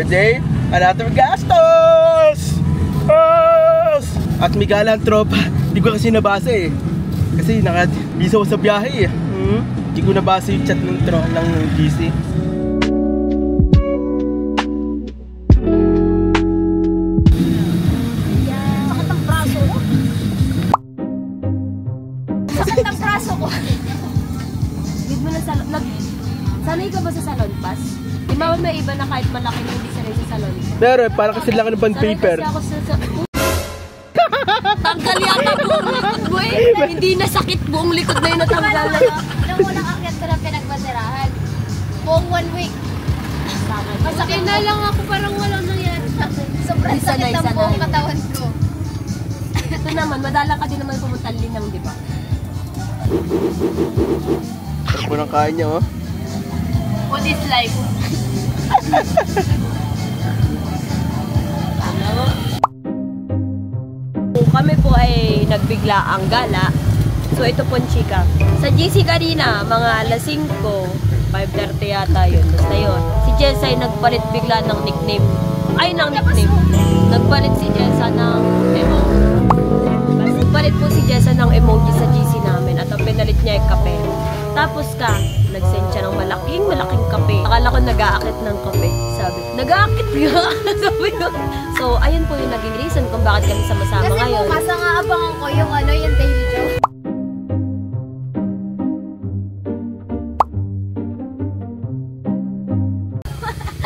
Day, another gastos! At may galang tropa. Hindi ko kasi nabasa eh. Kasi nakabisa ko sa biyahe eh. Hindi ko nabasa yung chat ng GC. Sakit ang braso ko. Sakit ang braso ko. Need mo na sanay ka ba sa salon pass? Di ba may iba na kahit malaki na hindi sanay sa salon? Pero para kasi laki ng pan paper. Sanay kasi ako sa... Tanggal yata buong likod mo eh. Hindi na sakit buong likod na yun natanggal na. Nung unang akyat ko na pinagmasirahan, buong 1 week. Masakit na lang ako, parang walang nangyari sa akin. Sobrang sakit ng buong katawan ko. Ito naman, madala ka din naman pumunta Linang, di ba? Tapos mo nang kain niya oh. What is life? Kami po ay nagbigla ang gala. So ito po chika. Sa GC kanina, mga alas 5, 5:30 yata yun. Basta yun. Si Jessa ay nagpalit bigla ng nickname. Ay, ng nickname. Nagpalit si Jessa ng emoji. Nagpalit po si Jessa ng emoji sa GC namin. At ang pinalit niya ay kape. Tapos nag-send siya ng malaking kape. Akala ko nag-aakit ng kape. Sabi, nag-aakit nga. Sabi ko. So, ayun po yung naging reason kung bakit kami sama-sama ngayon. Kasi bukas ang aabangan ko yung yung daily joke.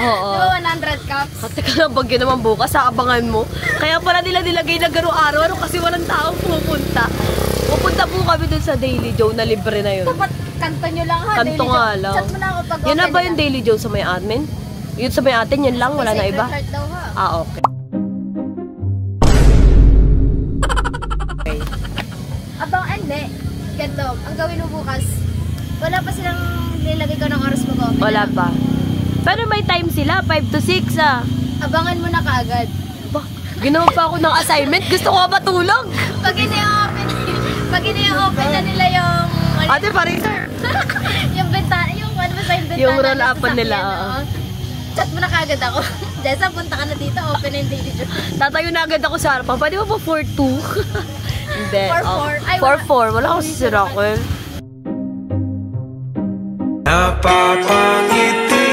Oo. 100 cups. Teka lang, bagyo naman bukas, aabangan mo. Kaya pala nila nilagay na gano'ng araw kasi walang taong pupunta. Pupunta po kami dun sa Daily Joe na libre na yun. Dapat kanto nyo lang ha. Kanto nga lang. Chat mo na ako pag Yan na ba yung Daily Joe sa may admin? Yun sa may atin, yun lang, wala na iba? Daw, ha? Ah, okay. Abang hindi. Ganto, ang gawin mo bukas, wala pa silang nilagay ko ng oras mo ko. Wala pa. Pero may time sila, 5 to 6 ah. Abangan mo na kaagad. Bah, ginawa pa ako ng assignment, gusto ko matulog. Pag ini-open na nila yung... Ate, pare sir. yung bintana, yung ano ba sa yung bintana? Yung roll-upan nila, Chat mo na kaagad ako. Jessa, punta ka na dito, open na yung daily joke. Tatayo na agad ako sa harapan. Pwede mo pa 4-2? Hindi. 4-4. Ay, 4-4. Wala akong sisirakel. Napapangiti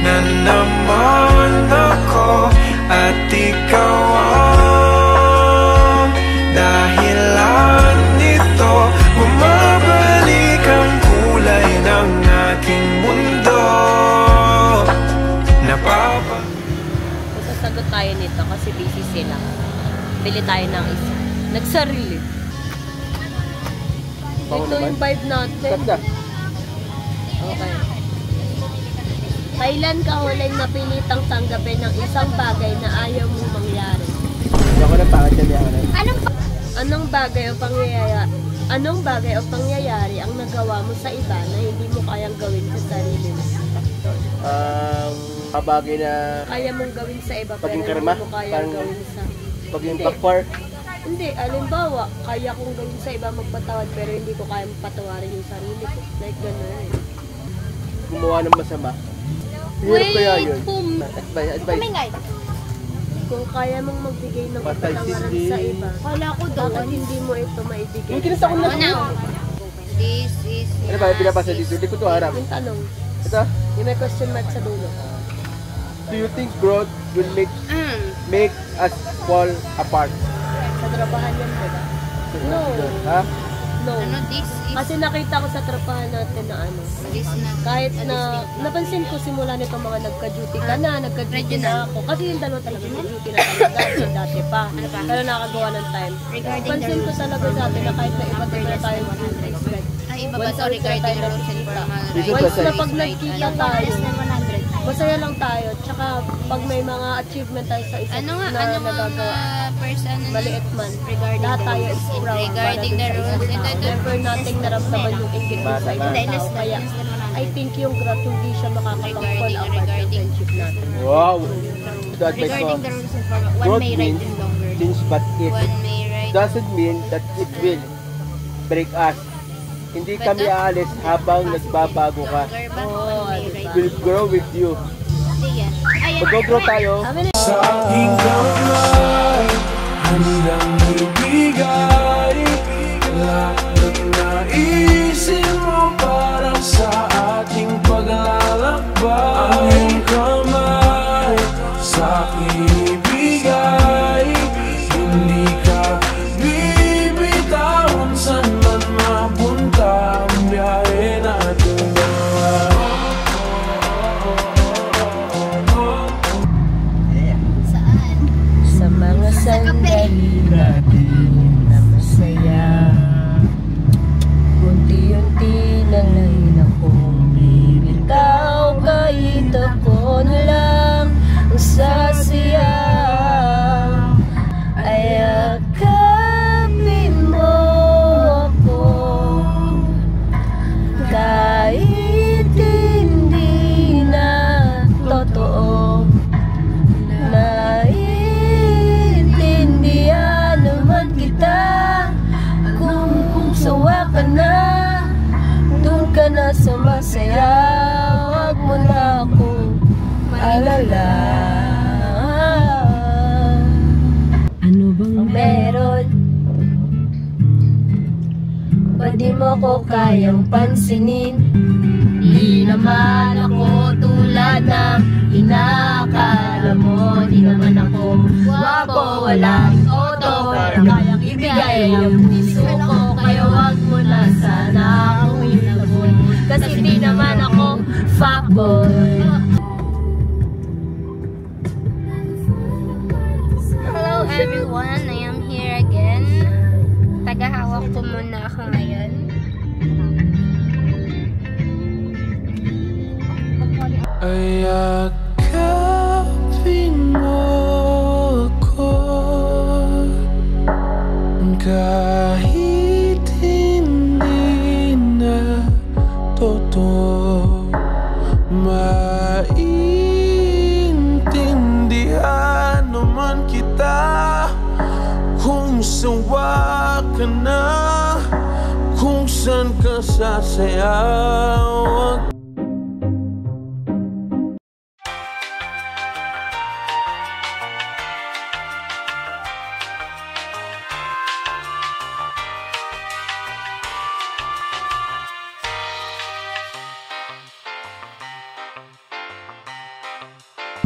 na naman ako at ikaw ang dahilan nito. Bumabalik ang kulay ng aking mundo. Sasagot tayo nito kasi busy sila. Bili tayo ng isa. Nagsarili. Ito yung vibe natin. Ganda. Okay. Kailan ka huling napilitang tanggapin ng isang bagay na ayaw mong mangyari? Hindi ako na pangit yan yan. Anong bagay o pangyayari ang nagawa mo sa iba na hindi mo kayang gawin sa sarili mo? Kabagay na Kaya mong gawin sa iba pero paging hindi karma, mo kayang parang gawin sa... paging Hindi. backfire. Hindi, alimbawa, kaya kong gawin sa iba magpatawad pero hindi ko kaya patawarin yung sarili ko. Like gano'n. Gumawa ng masama. Hirap kaya yun. Advice. Kumingay. Kung kaya mong magbigay ng kapatawaran sa iba, Wala ko doon. bakit hindi mo ito maibigay? Yung kinasa ko na. This is... Ano ba? Pinapasa dito. Hindi ko ito harap. Yung tanong, Ito. yung may question mark sa dulo. Do you think growth will make us fall apart? Sa trabahan yan, diba? No. Ha? No. Ano, this is... Kasi nakita ko sa trabahan natin na ano, This na... kahit na napansin ko simula nito mga nagka-duty ka na, nagka-duty na ako. Kasi yung dalawa talaga nag-duty na talaga, yung dati pa. Pero nakagawa ng time. Pansin ko talaga sa atin na kahit na iba na tayo Ay, iba ba ito regarding rules and formal Dito rights? ba once na pag nagkita tayo, na 100. masaya lang tayo. Tsaka pag may mga achievement tayo sa isa't Ano nga na ang nagagawa, person maliit man, regarding lahat the tayo rules is and proud regarding the para dun rules sa and isang tao. Never nating naramdaman yung inggit dun sa ibang Hindi, tao. Kaya I think yung growth hindi siya makakapag-fall apart ng friendship natin. Wow! Ito advice ko. regarding the rules and formal, one Growth may means ride longer. change but it One may ride. doesn't mean that it will break us. Hindi kami aalis habang nagbabago ka. Longer ba? Oo, One may diba? ride. We'll grow with you. Ayan. Mag-go-grow tayo. Sa aking kamay, handang ibigay lahat ng naisin mo para sa ating paglalakbay. Ang iyong kamay sa aking ibigay, hindi ka bibitawan saan man mapunta ang biyahe natin dalawa. Saan? Sa mga sandali natin na masaya, unti-unti na lang akong bibitaw, kahit ako na lang ang sasaya. Ay akapin mo ako, kahit hindi na totoo. Naiintindihan naman kita, kung sawa ka na, doon ka na sa masaya. Huwag mo na akong alala. Ano bang meron? Ba di mo ko kayang pansinin? Di naman ako tulad ng inakala mo. Di naman ako wapo, walang oto, pero kayang ibigay ang puso ko. Kaya wag mo na sana akong ilagon, kasi di naman ako fuckboy. Hello everyone, I am here again. Tagahawak ko muna ako ngayon. Ay akapin mo ako, kahit hindi na totoo. Maintindihan naman kita, kung sawa ka na, kung saan ka sasayaw.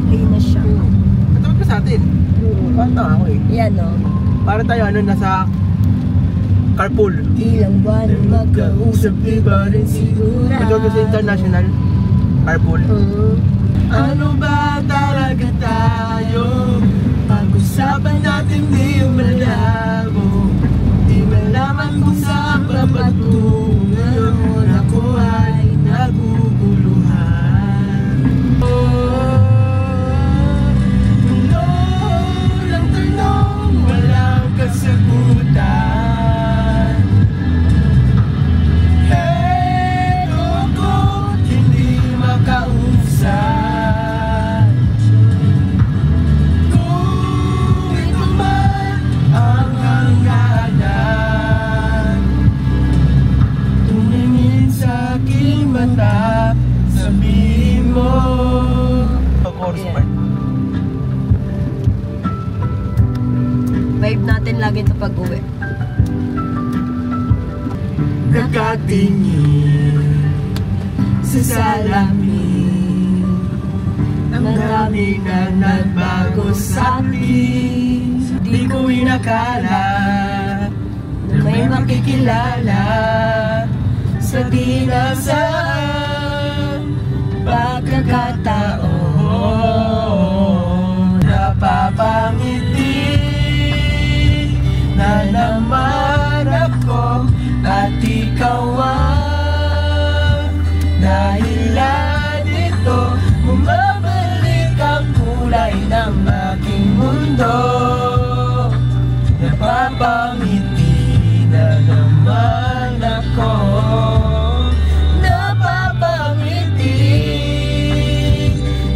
Play na siya. Matawag ka sa atin. Parang tanga ako eh. Yan o. Parang tayo nasa carpool. Ilang buwan magkausap, di ba rin sigura? Matawag ka sa international carpool. Ano ba talaga tayo? Pag-usapan natin di malabo, di malaman kung saan papatungo. Ngayon ako ay naguguluhan. Walang tanong, walang kasagutan. Heto ko, hindi makausap. Kung ito man ang hangganan, tumingin sa aking mata, sabihin mo. Chorus part. Vibe natin lagi ito pag-uwi. Nakatingin sa salamin, ang dami na nagbago sa akin. Di ko inakala na may makikilala sa di nasaan pagkakataon. Napapangiti na naman ako at ikaw ang dahilan nito. Bumabalik ang kulay ng aking mundo. Napapangiti na naman ako. Napapangiti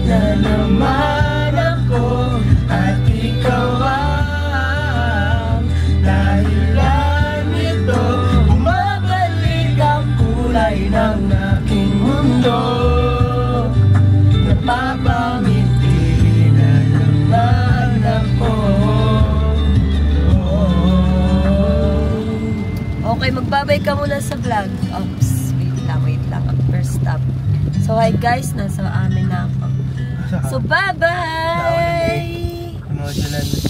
na naman ako at ikaw ang dahilan nito. Bumabalik ang kulay ng aking mundo. Napapangiti Okay, magbabay ka muna sa vlog. Oops, wait lang. First stop. So, hi guys, nasa amin na ako. So, bye-bye! Emotional.